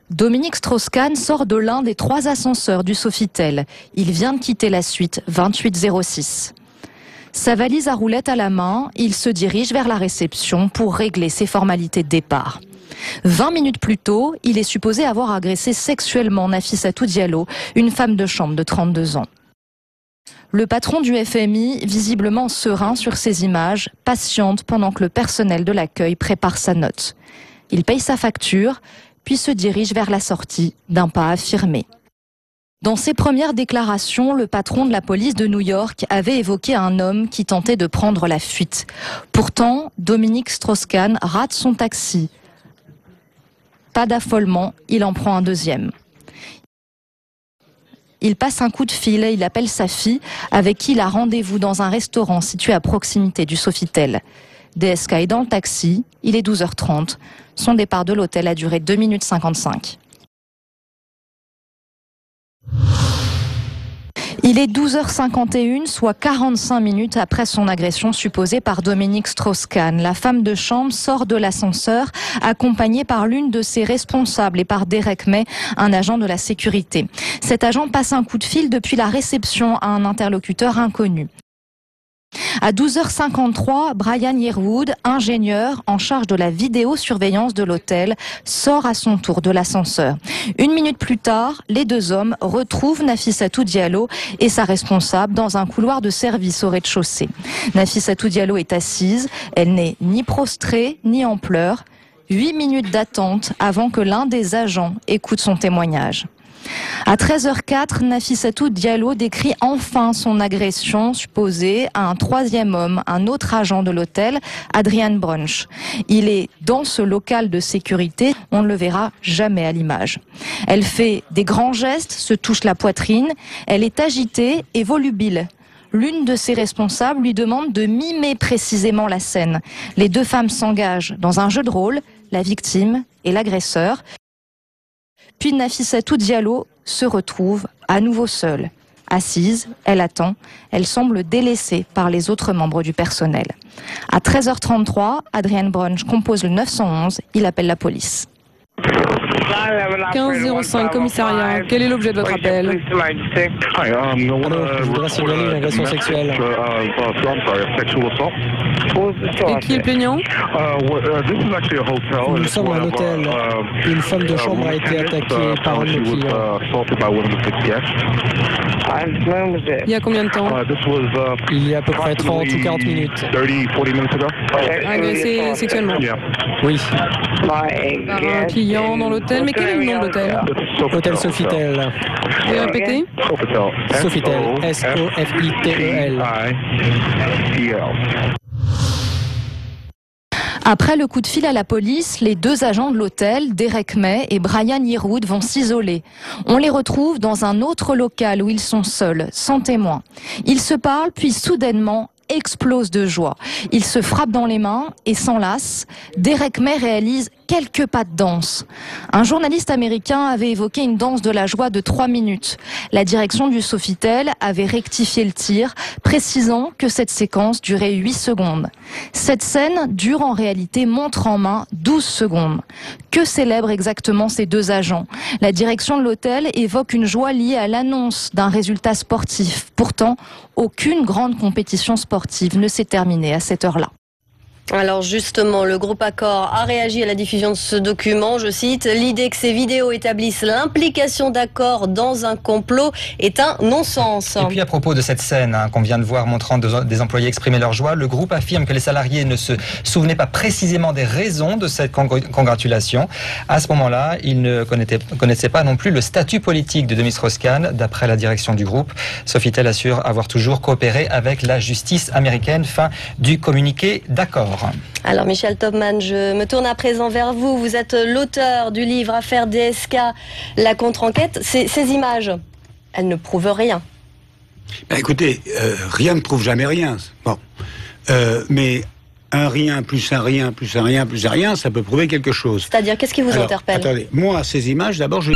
Dominique Strauss-Kahn sort de l'un des 3 ascenseurs du Sofitel. Il vient de quitter la suite 2806. Sa valise à roulettes à la main, il se dirige vers la réception pour régler ses formalités de départ. 20 minutes plus tôt, il est supposé avoir agressé sexuellement Nafissatou Diallo, une femme de chambre de 32 ans. Le patron du FMI, visiblement serein sur ces images, patiente pendant que le personnel de l'accueil prépare sa note. Il paye sa facture, puis se dirige vers la sortie d'un pas affirmé. Dans ses premières déclarations, le patron de la police de New York avait évoqué un homme qui tentait de prendre la fuite. Pourtant, Dominique Strauss-Kahn rate son taxi. Pas d'affolement, il en prend un deuxième. Il passe un coup de fil, il appelle sa fille, avec qui il a rendez-vous dans un restaurant situé à proximité du Sofitel. DSK est dans le taxi, il est 12h30. Son départ de l'hôtel a duré 2 minutes 55. Il est 12h51, soit 45 minutes après son agression supposée par Dominique Strauss-Kahn. La femme de chambre sort de l'ascenseur, accompagnée par l'une de ses responsables et par Derek May, un agent de la sécurité. Cet agent passe un coup de fil depuis la réception à un interlocuteur inconnu. À 12h53, Brian Yearwood, ingénieur en charge de la vidéosurveillance de l'hôtel, sort à son tour de l'ascenseur. 1 minute plus tard, les 2 hommes retrouvent Nafissatou Diallo et sa responsable dans un couloir de service au rez-de-chaussée. Nafissatou Diallo est assise, elle n'est ni prostrée ni en pleurs. 8 minutes d'attente avant que l'un des agents écoute son témoignage. À 13h04, Nafissatou Diallo décrit enfin son agression supposée à un 3e homme, un autre agent de l'hôtel, Adrian Brunch. Il est dans ce local de sécurité, on ne le verra jamais à l'image. Elle fait des grands gestes, se touche la poitrine, elle est agitée et volubile. L'une de ses responsables lui demande de mimer précisément la scène. Les 2 femmes s'engagent dans un jeu de rôle, la victime et l'agresseur. Puis Nafissatou Diallo se retrouve à nouveau seule. Assise, elle attend, elle semble délaissée par les autres membres du personnel. À 13h33, Adrian Brunch compose le 911, il appelle la police. 1505, commissariat. Quel est l'objet de votre appel? Alors, je voudrais signaler une agression sexuelle. Et qui est le plaignant? Nous sommes à un hôtel. Une femme de chambre a été attaquée par un de nos clients. Il y a combien de temps? Il y a à peu près 30 ou 40 minutes. Agressé sexuellement? Oui. Par un client dans l'hôtel? Mais quel est le nom de l'hôtel? Hôtel Sofitel. Vous répétez? Sofitel. S-O-F-I-T-E-L. Après le coup de fil à la police, les 2 agents de l'hôtel, Derek May et Brian Yearwood, vont s'isoler. On les retrouve dans un autre local où ils sont seuls, sans témoins. Ils se parlent, puis soudainement explosent de joie. Ils se frappent dans les mains et s'enlacent. Derek May réalise quelques pas de danse. Un journaliste américain avait évoqué une danse de la joie de 3 minutes. La direction du Sofitel avait rectifié le tir, précisant que cette séquence durait 8 secondes. Cette scène dure en réalité montre en main 12 secondes. Que célèbrent exactement ces 2 agents? La direction de l'hôtel évoque une joie liée à l'annonce d'un résultat sportif. Pourtant, aucune grande compétition sportive ne s'est terminée à cette heure-là. Alors justement, le groupe Accor a réagi à la diffusion de ce document. Je cite, « L'idée que ces vidéos établissent l'implication d'Accor dans un complot est un non-sens. » Et puis à propos de cette scène qu'on vient de voir montrant des employés exprimer leur joie, le groupe affirme que les salariés ne se souvenaient pas précisément des raisons de cette congratulation. À ce moment-là, ils ne connaissaient pas non plus le statut politique de Dominique Strauss-Kahn. D'après la direction du groupe, Sofitel assure avoir toujours coopéré avec la justice américaine. Fin du communiqué d'Accor. Alors Michel Topman, je me tourne à présent vers vous. Vous êtes l'auteur du livre Affaire DSK, la contre-enquête. Ces images, elles ne prouvent rien. Ben écoutez, rien ne prouve jamais rien. Bon. Mais un rien plus un rien plus un rien plus un rien, ça peut prouver quelque chose. C'est-à-dire, qu'est-ce qui vous interpelle? Attendez, moi, ces images, d'abord, je